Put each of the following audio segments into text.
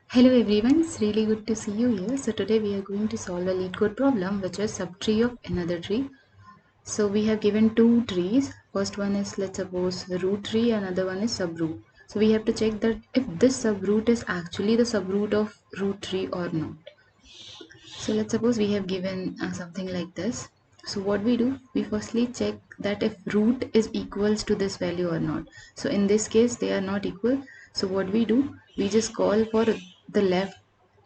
Hello everyone, it's really good to see you here. So today we are going to solve a Leetcode problem which is subtree of another tree. So we have given two trees. First one is, let's suppose, root tree, another one is subroot. So we have to check that if this subroot is actually the subroot of root tree or not. So let's suppose we have given something like this. So what we do, we firstly check that if root is equals to this value or not. So in this case they are not equal. So what we do, we just call for the left,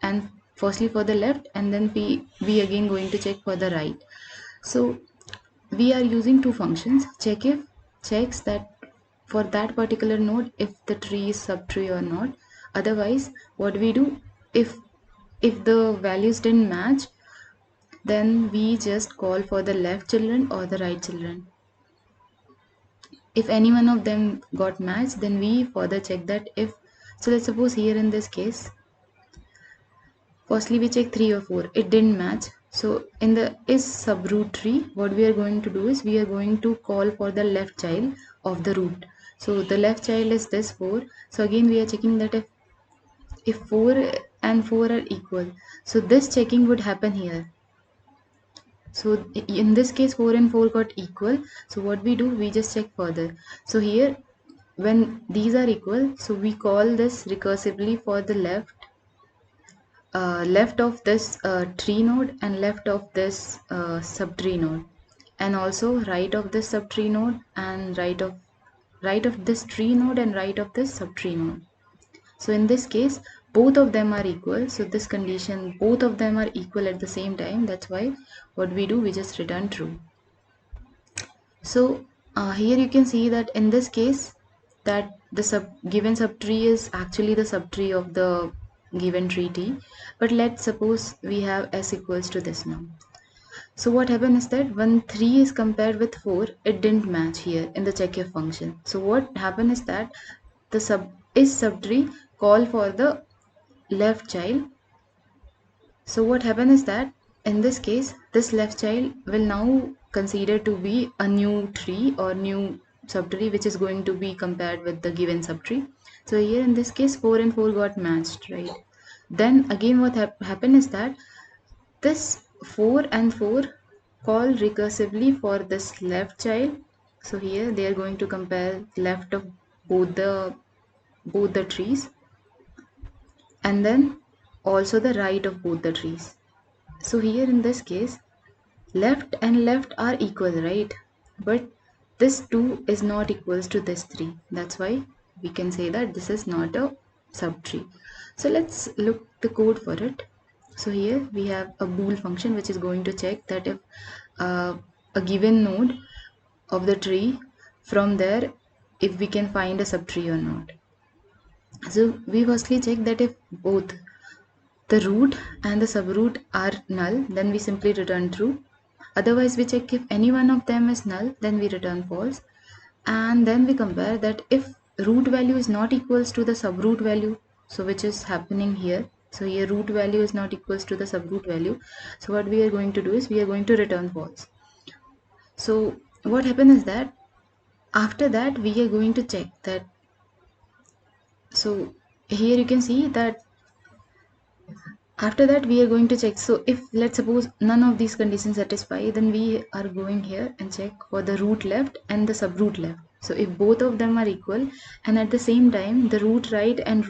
and firstly for the left, and then we again going to check for the right. So we are using two functions. Check if checks that for that particular node if the tree is subtree or not. Otherwise what we do, if the values didn't match, then we just call for the left children or the right children. If any one of them got matched, then we further check that if, so let's suppose here in this case, firstly we check 3 or 4, it didn't match. So in the is subroot tree, what we are going to do is we are going to call for the left child of the root. So the left child is this 4. So again we are checking that if 4 and 4 are equal, so this checking would happen here. So in this case 4 and 4 got equal. So what we do, we just check further. So here when these are equal, so we call this recursively for the left of this tree node and left of this subtree node, and also right of this subtree node and right of this tree node and right of this subtree node. So in this case both of them are equal. So this condition, both of them are equal at the same time, that's why what we do, we just return true. So here you can see that in this case that the given subtree is actually the subtree of the given tree T. But let's suppose we have s equals to this now. So what happened is that when 3 is compared with 4, it didn't match here in the checkif function. So what happened is that the subtree call for the left child. So what happened is that in this case, this left child will now consider to be a new tree or new subtree which is going to be compared with the given subtree. So here in this case 4 and 4 got matched, right? Then again what happened is that this 4 and 4 call recursively for this left child. So here they are going to compare left of both the trees, and then also the right of both the trees. So here in this case, left and left are equal, right? But this 2 is not equals to this 3. That's why we can say that this is not a subtree. So let's look the code for it. So here we have a bool function which is going to check that if a given node of the tree, from there if we can find a subtree or not. So we firstly check that if both the root and the subroot are null, then we simply return true. Otherwise we check if any one of them is null, then we return false. And then we compare that if root value is not equals to the subroot value, so which is happening here. So here root value is not equals to the subroot value. So what we are going to do is we are going to return false. So what happens is that after that we are going to check that. So here you can see that after that we are going to check. So if let's suppose none of these conditions satisfy, then we are going here and check for the root left and the subroot left. So if both of them are equal and at the same time the root right and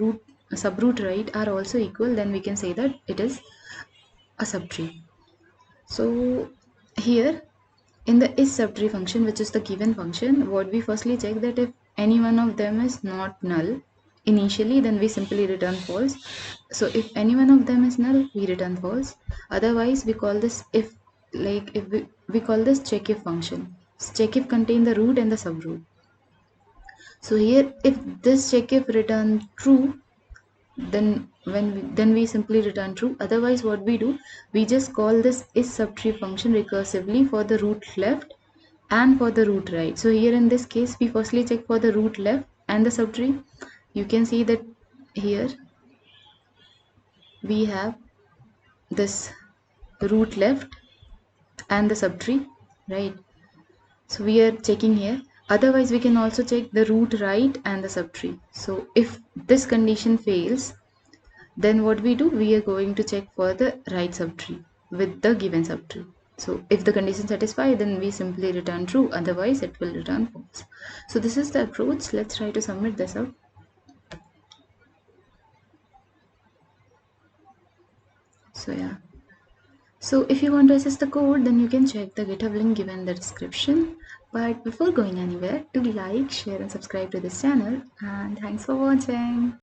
subroot right are also equal, then we can say that it is a subtree. So here in the is subtree function, which is the given function, what we firstly check that if any one of them is not null initially, then we simply return false. So if any one of them is null, we return false. Otherwise we call this if we call this checkif function. Checkif contain the root and the subroot. So here if this checkif return true, then we simply return true. Otherwise what we do, we just call this is subtree function recursively for the root left and for the root right. So here in this case we firstly check for the root left and the subtree. You can see that here we have this root left and the subtree, right? So we are checking here. Otherwise we can also check the root right and the subtree. So if this condition fails, Then what we do, we are going to check for the right subtree with the given subtree. So if the condition satisfies, then we simply return true, otherwise it will return false. So this is the approach. Let's try to submit this out. So yeah. So if you want to access the code, then you can check the GitHub link given in the description. But before going anywhere, do like, share and subscribe to this channel, and thanks for watching.